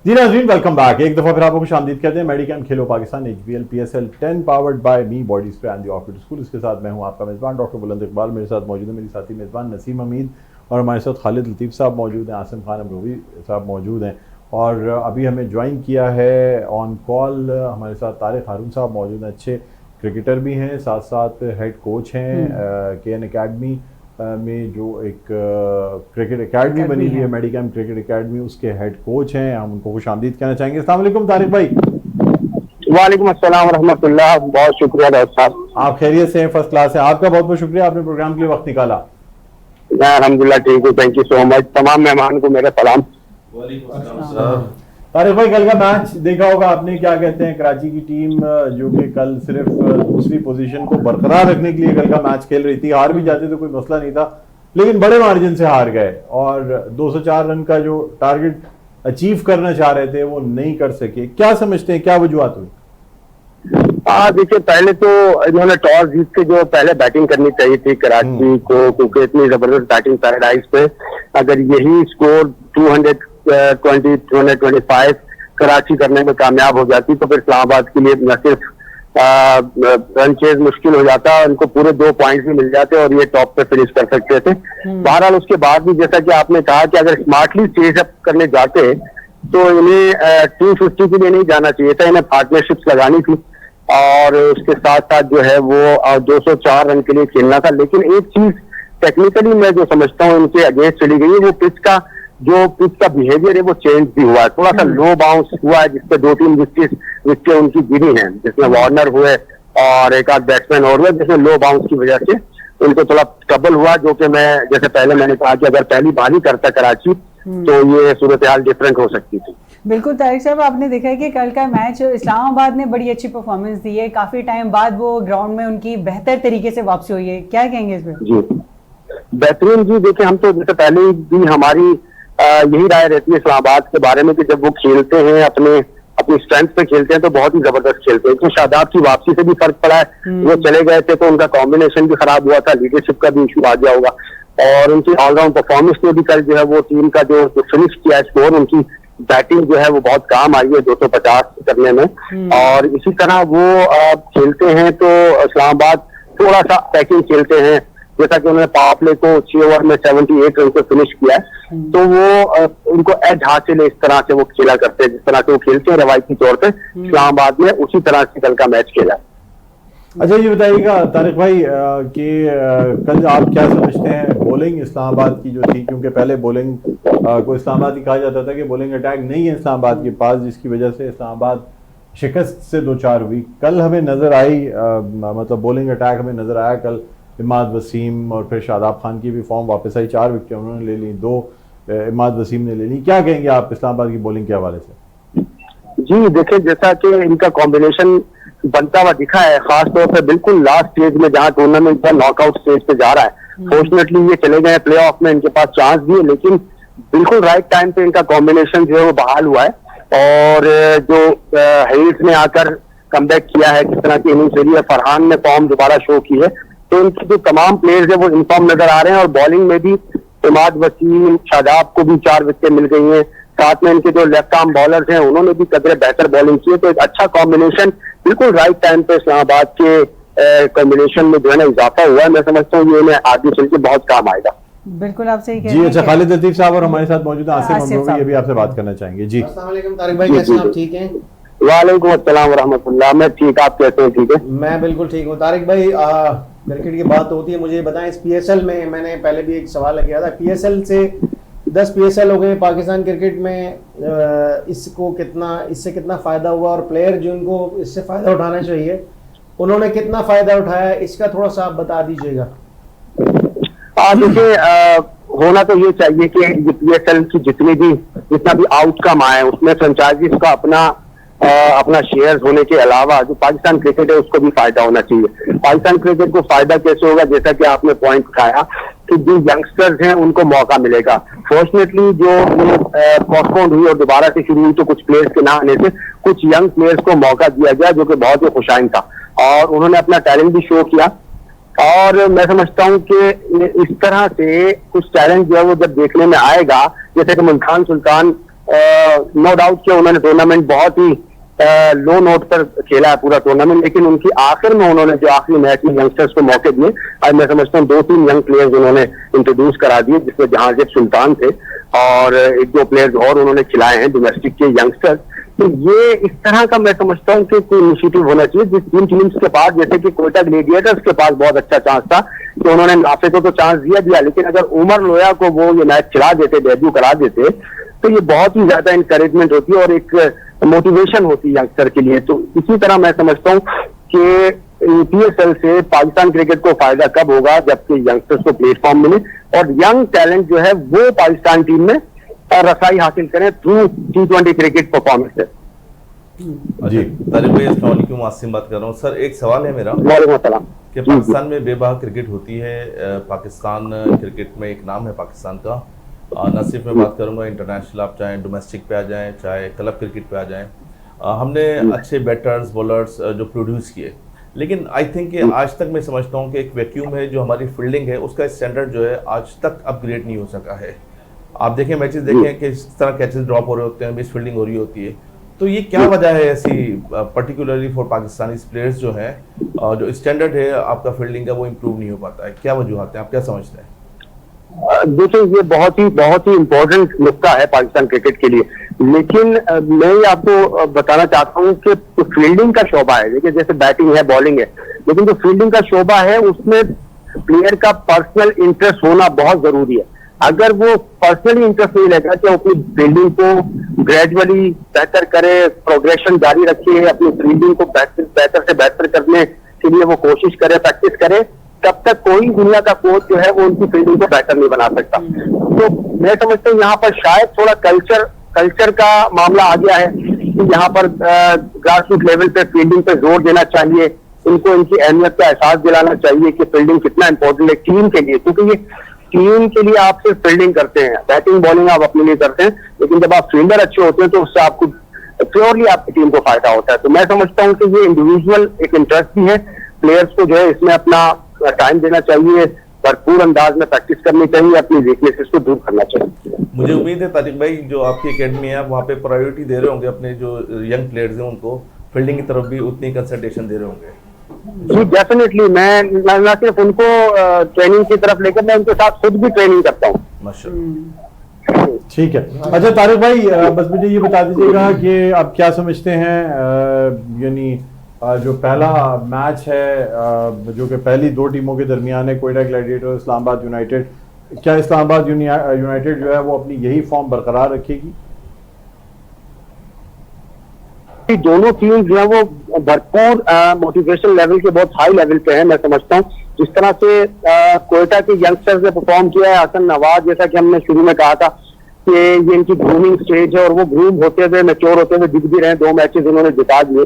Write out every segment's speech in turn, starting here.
जी नाज़रीन, welcome back. एक दफ़ा फिर आपको खुशामदीद कहते हैं। मेडिकैम खेलो Pakistan HBL PSL 10 powered by me body spray and the of school. इसके साथ मैं हूं आपका मेज़बान डॉक्टर बुलंद इकबाल। मेरे साथ मौजूद है मेरी साथी मेज़बान नसीम हमीद और हमारे साथ खालिद लतीफ़ साहब मौजूद हैं, आसिम खान अमरोवी साहब मौजूद हैं और अभी हमें ज्वाइन किया है ऑन कॉल हमारे साथ तारिक हारून साहब मौजूद हैं। अच्छे क्रिकेटर भी हैं, साथ साथ हेड कोच हैं KN अकेडमी में जो एक क्रिकेट एकेडमी बनी हुई है मेडिकैम क्रिकेट एकेडमी, उसके हेड कोच हैं। हम उनको खुशामदीद कहना चाहेंगे। अस्सलाम वालेकुम तारिक भाई। वालेकुम अस्सलाम रहमतुल्लाह। बहुत शुक्रिया डॉक्टर साहब। आप खैरियत से हैं? फर्स्ट क्लास है। आपका बहुत बहुत शुक्रिया, आपने प्रोग्राम के लिए वक्त निकाला। मैं अल्हम्दुलिल्लाह ठीक हूँ, थैंक यू सो मच। तमाम मेहमान को मेरा सलाम। तारिक भाई, कल का मैच देखा होगा आपने, क्या कहते हैं कराची की टीम जो कि कल सिर्फ दूसरी पोजीशन को बरकरार रखने के लिए कल का मैच खेल रही थी। हार भी जाते तो कोई मसला नहीं था, लेकिन बड़े मार्जिन से हार गए और 204 रन का जो टारगेट अचीव करना चाह रहे थे वो नहीं कर सके। क्या समझते हैं, क्या वजूहत हुई? देखिए, पहले तो इन्होंने टॉस जीत के जो पहले बैटिंग करनी चाहिए थी कराची को, क्योंकि इतनी जबरदस्त बैटिंग पैराडाइज पे अगर यही स्कोर 225 कराची करने में कामयाब हो जाती तो फिर इस्लामाबाद के लिए न सिर्फ रन चेज मुश्किल हो जाता, उनको पूरे 2 पॉइंट्स भी मिल जाते और ये टॉप पे फिनिश कर सकते थे। बहरहाल उसके बाद भी जैसा कि आपने कहा कि अगर स्मार्टली चेज अप करने जाते तो इन्हें 250 के लिए नहीं जाना चाहिए था, इन्हें पार्टनरशिप्स लगानी थी और उसके साथ साथ जो है वो 204 रन के लिए खेलना था। लेकिन एक चीज टेक्निकली मैं जो समझता हूँ इनके अगेंस्ट चली गई है, वो पिच का बिहेवियर है वो चेंज भी हुआ है। थोड़ा सा लो बाउंस हुआ है जिसपे 2-3 विकेट उनकी गिरी हैं, जिसमें वार्नर हुए और एक आध बैट्समैन और हुए, जिसमें लो बाउंस की वजह से उनको थोड़ा ट्रबल हुआ। जो कि मैं जैसे पहले मैंने कहा कि अगर पहली बारी करता कराची तो ये सूरत हाल डिफरेंट हो सकती थी। बिल्कुल तारिक साहब, आपने देखा है कि कल का मैच इस्लामाबाद ने बड़ी अच्छी परफॉर्मेंस दी है, काफी टाइम बाद वो ग्राउंड में उनकी बेहतर तरीके से वापसी हुई है, क्या कहेंगे इस पर? जी बेहतरीन जी। देखिए, हम तो जैसे पहले भी हमारी यही राय रहती है इस्लामाबाद के बारे में कि जब वो खेलते हैं अपनी स्ट्रेंथ पे खेलते हैं तो बहुत ही जबरदस्त खेलते हैं। तो शादाब की वापसी से भी फर्क पड़ा है, वो चले गए थे तो उनका कॉम्बिनेशन भी खराब हुआ था, लीडरशिप का भी इशू आ गया होगा और उनकी ऑलराउंड परफॉर्मेंस में भी कल जो है वो टीम का जो फिनिश किया है स्कोर, उनकी बैटिंग जो है वो बहुत काम आई है 250 करने में। और इसी तरह वो खेलते हैं तो इस्लामाबाद थोड़ा सा अटैकिंग खेलते हैं, जैसा कि उन्होंने पावर प्ले को 6 ओवर में 78 रन से फिनिश किया है, तो वो उनको एज हासिल है, इस तरह से वो खेला करते हैं जिस तरह से वो खेलते हैं रवायती तौर पे। इस्लामाबाद में उसी तरह से कल का मैच खेला। अच्छा, ये बताइएगा तारिक भाई कि कल आप क्या समझते हैं बॉलिंग इस्लामाबाद की जो थी, क्योंकि पहले बॉलिंग को इस्लामाबाद की कहा जाता था कि बॉलिंग अटैक नहीं है इस्लामाबाद के पास, जिसकी वजह से इस्लामाबाद शिकस्त से 2-4 हुई। कल हमें नजर आई मतलब बॉलिंग अटैक हमें नजर आया कल। इमाद वसीम और फिर शादाब खान की भी फॉर्म वापस आई, 4 विकेट उन्होंने ले ली, 2 इमाद वसीम ने ले ली। क्या कहेंगे आप इस्लामाबाद की बॉलिंग के हवाले से? जी देखिए, जैसा कि इनका कॉम्बिनेशन बनता हुआ दिखा है, खासतौर पर बिल्कुल लास्ट स्टेज में जहां टूर्नामेंट का नॉकआउट स्टेज पे जा रहा है। फॉर्चुनेटली ये चले गए प्ले ऑफ में, इनके पास चांस भी है, लेकिन बिल्कुल राइट टाइम पे इनका कॉम्बिनेशन जो है वो बहाल हुआ है और जो हेल्स ने आकर कमबैक किया है, किस तरह की इनिंग्स रही है, फरहान ने फॉर्म दोबारा शो की है, तो इनके जो तमाम प्लेयर्स है वो इनफॉर्म नजर आ रहे हैं। और बॉलिंग में भी इमाद वसीम, शादाब को भी 4 विकेट मिल गई हैं, साथ में इनके जो लेफ्ट आर्म बॉलर्स हैं उन्होंने भी कदरे बेहतर बॉलिंग की है। तो एक अच्छा कॉम्बिनेशन बिल्कुल राइट टाइम पे इस्लामाबाद के कॉम्बिनेशन में जो है ना इजाफा हुआ है। मैं समझता हूँ ये इन्हें आगे चल के बहुत काम आएगा। बिल्कुल आप सही कह रहे जी। हैं। अच्छा, खालिद लतीफ साहब और हमारे साथ मौजूद आसिम अमरोवी, ये भी आपसे बात करना चाहेंगे। जी अस्सलाम वालेकुम तारिक भाई, कैसे हैं आप? ठीक हैं? वालेकुम अस्सलाम व रहमतुल्लाह। मैं ठीक, आप कैसे हैं? ठीक है, मैं बिल्कुल ठीक हूँ। तारिक भाई, क्रिकेट की बात होती है, मुझे बताएं इस PSL में, मैंने पहले भी एक सवाल किया था, PSL से 10 PSL हो गए पाकिस्तान क्रिकेट में, इससे कितना फायदा हुआ और प्लेयर जिनको इससे फायदा उठाना चाहिए उन्होंने कितना फायदा उठाया, इसका थोड़ा सा आप बता दीजिएगा। देखिए, होना तो ये चाहिए कि PSL की जितना भी आउटकम आए उसमें फ्रेंचाइजीज का अपना शेयर होने के अलावा जो पाकिस्तान क्रिकेट है उसको भी फायदा होना चाहिए। पाकिस्तान क्रिकेट को फायदा कैसे होगा, जैसा कि आपने पॉइंट उठाया कि जो यंगस्टर्स हैं उनको मौका मिलेगा। फॉर्चुनेटली जो पोस्टपोन हुई और दोबारा से शुरू हुई तो कुछ प्लेयर्स के ना आने से कुछ यंग प्लेयर्स को मौका दिया गया, जो कि बहुत ही खुशाइन था और उन्होंने अपना टैलेंट भी शो किया। और मैं समझता हूं कि इस तरह से कुछ टैलेंट जो है वो जब देखने में आएगा, जैसे कि मुल्तान सुल्तान नो डाउट कि उन्होंने टूर्नामेंट बहुत ही लो नोट पर खेला है पूरा टूर्नामेंट, लेकिन उनकी आखिर में उन्होंने जो आखिरी मैच में यंगस्टर्स को मौके दिए, आज मैं समझता हूँ 2-3 यंग प्लेयर्स उन्होंने इंट्रोड्यूस करा दिए, जिसमें जहांगीर सुल्तान थे और 1-2 प्लेयर्स और उन्होंने खिलाए हैं डोमेस्टिक के यंगस्टर्स। तो ये इस तरह का मैं समझता हूँ कि कोई इनिशिएटिव होना चाहिए जिस जिन टीम्स के पास, जैसे कि कोयटा ग्लेडिएटर्स के पास बहुत अच्छा चांस था कि उन्होंने नाफे को तो चांस दिया, लेकिन अगर उमर लोया को वो ये मैच खिला देते, डेब्यू करा देते, तो ये बहुत ही ज्यादा इंकरेजमेंट होती है और एक मोटिवेशन होती है यंगस्टर के लिए। तो इसी तरह मैं समझता हूँ कि पीएसएल से पाकिस्तान क्रिकेट को फायदा कब होगा, जबकि यंगस्टर्स को प्लेटफॉर्म मिले और यंग टैलेंट जो है वो पाकिस्तान टीम में रसाई हासिल करें थ्रू T20 क्रिकेट परफॉर्मेंस से। जी तारिक भाई, अस्सलाम वालेकुम, आसिम बात कर रहा हूँ। सर एक सवाल है मेरा वालेकुम अस्सलाम। कि पाकिस्तान में बेबाक क्रिकेट होती है, पाकिस्तान क्रिकेट में एक नाम है पाकिस्तान का, न सिर्फ मैं बात करूंगा इंटरनेशनल, आप चाहे डोमेस्टिक पे आ जाएं चाहे क्लब क्रिकेट पे आ जाएं, हमने अच्छे बैटर्स बॉलर्स जो प्रोड्यूस किए, लेकिन आई थिंक कि आज तक मैं समझता हूं कि एक वैक्यूम है जो हमारी फील्डिंग है, उसका स्टैंडर्ड जो है आज तक अपग्रेड नहीं हो सका है। आप देखें मैचेस देखें कि इस तरह कैचेस ड्रॉप हो रहे होते हैं, मिस फील्डिंग हो रही होती है, तो ये क्या वजह है ऐसी, पर्टिकुलरली फॉर पाकिस्तानी प्लेयर्स जो है जो स्टैंडर्ड है आपका फील्डिंग का वो इम्प्रूव नहीं हो पाता है, क्या वजूहत है, आप क्या समझते हैं? देखिए ये बहुत ही इम्पोर्टेंट नुक्ता है पाकिस्तान क्रिकेट के लिए, लेकिन मैं आपको बताना चाहता हूँ कि तो फील्डिंग का शोबा है, देखिए जैसे बैटिंग है बॉलिंग है, लेकिन जो फील्डिंग का शोबा है उसमें प्लेयर का पर्सनल इंटरेस्ट होना बहुत जरूरी है। अगर वो पर्सनली इंटरेस्ट नहीं लेगा कि अपनी फील्डिंग को ग्रेजुअली बेहतर करे, प्रोग्रेशन जारी रखे, अपनी फील्डिंग को बेहतर से बेहतर करने के लिए वो कोशिश करे, प्रैक्टिस करे, तब तक कोई दुनिया का कोच जो है वो उनकी फील्डिंग को बेहतर नहीं बना सकता। तो मैं समझता हूँ यहाँ पर शायद थोड़ा कल्चर का मामला आ गया है कि यहाँ पर ग्रास रूट लेवल पे फील्डिंग पे जोर देना चाहिए, इनको इनकी अहमियत का एहसास दिलाना चाहिए कि फील्डिंग कितना इंपॉर्टेंट है टीम के लिए, क्योंकि ये टीम के लिए आप सिर्फ फील्डिंग करते हैं, बैटिंग बॉलिंग आप अपने लिए करते हैं, लेकिन जब आप फील्डर अच्छे होते हैं तो उससे आपको प्योरली आपकी टीम को फायदा होता है। तो मैं समझता हूँ कि ये इंडिविजुअल एक इंटरेस्ट भी है, प्लेयर्स को जो है इसमें अपना टाइम देना चाहिए, भरपूर अंदाज में प्रैक्टिस करनी चाहिए, अपनी वीकनेसेस को दूर करना चाहिए। मुझे उम्मीद है तारिक भाई जो आपकी एकेडमी है आप वहाँ पे प्रायोरिटी दे रहे होंगे अपने जो यंग प्लेयर्स हैं उनको फील्डिंग की तरफ भी उतनी कंसंट्रेशन दे रहे होंगे। जी डेफिनेटली, मैं न सिर्फ उनको ट्रेनिंग की तरफ लेकर मैं उनके साथ खुद भी ट्रेनिंग करता हूँ। माशाल्लाह, ठीक है। अच्छा तारिक भाई, बस मुझे ये बता दीजिएगा कि आप क्या समझते हैं, यानी जो पहला मैच है जो कि पहली दो टीमों के दरमियान है, कोयटा ग्लैडिएटर इस्लामाबाद यूनाइटेड, क्या इस्लामाबाद यूनाइटेड जो है वो अपनी यही फॉर्म बरकरार रखेगी? दोनों टीम जो है वो भरपूर मोटिवेशन लेवल के बहुत हाई लेवल पे है। मैं समझता हूँ जिस तरह से कोयटा के यंगस्टर्स ने परफॉर्म किया है, हसन नवाज, जैसा कि हमने शुरू में कहा था कि ये इनकी ग्रूमिंग स्टेज है और वो ग्रूम होते हुए मैच्योर होते हुए दिख भी रहे हैं, 2 मैचेस उन्होंने जिता दिए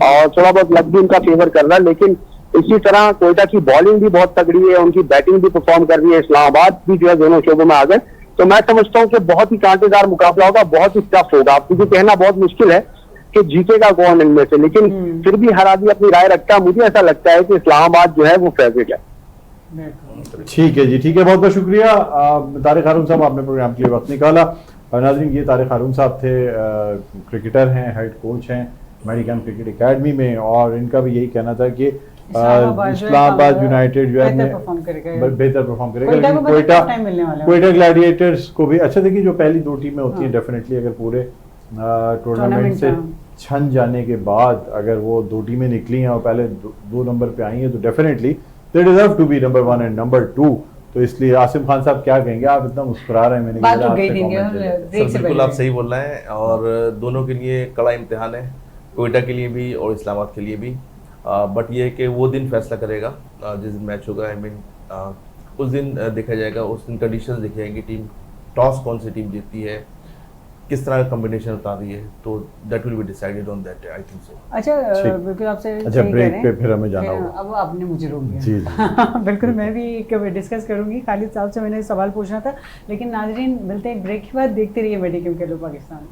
और थोड़ा बहुत लक भी उनका फेवर कर रहा है। लेकिन इसी तरह कोयटा की बॉलिंग भी बहुत तगड़ी है, उनकी बैटिंग भी परफॉर्म कर रही है, इस्लामाबाद भी जो है दोनों शोबों में आ गए। तो मैं समझता हूँ कि बहुत ही कांटेदार मुकाबला होगा, बहुत ही टफ होगा। आप मुझे कहना बहुत मुश्किल है कि जीतेगा कौन इनमें से, लेकिन फिर भी हर आदमी अपनी राय रखता है। मुझे ऐसा लगता है कि इस्लामाबाद जो है वो फेवरेट है। ठीक है जी, ठीक है, बहुत बहुत शुक्रिया तारिक हारून साहब, आपने प्रोग्राम के लिए वक्त निकाला। और नाज़रीन, ये तारिक हारून साहब थे, क्रिकेटर हैं, हेड कोच हैं मेडिकम क्रिकेट एकेडमी में, और इनका भी यही कहना था कि इस्लामाबाद यूनाइटेड जो है बेहतर परफॉर्म करेगा, लेकिन कोयटा ग्लैडिएटर्स को भी अच्छा। देखिए जो पहली 2 टीमें होती हैं डेफिनेटली अगर पूरे टूर्नामेंट से छन जाने के बाद अगर वो 2 टीमें निकली हैं और पहले 2 नंबर पे आई हैं तो definitely they deserve to be number 1 and number 2। तो इसलिए आसिम खान साहब क्या कहेंगे, आप इतना मुस्कुरा रहे हैं, मैंने बिल्कुल आप सही बोल रहे हैं, और दोनों के लिए कड़ा इम्तिहान है, कोयटा के लिए भी और इस्लामाबाद के लिए भी। बट ये है कि वो दिन फैसला करेगा जिस दिन मैच होगा, आई मीन उस दिन देखा जाएगा, उस दिन कंडीशंस देखी जाएंगी, टीम टॉस कौन सी टीम जीतती है, किस तरह का कॉम्बिनेशन उतार रही है, तो that will be decided on that I think so. अच्छा बिल्कुल आपसे अच्छा ब्रेक पे फिर हमें जाना होगा। अब आपने मुझे रोक दिया। जी जी बिल्कुल मैं भी डिस्कस करूंगी, खालिद साहब से मैंने सवाल पूछना था, लेकिन नाजरीन मिलते हैं एक ब्रेक के बाद, देखते रहिए मेडिकम खेलो पाकिस्तान।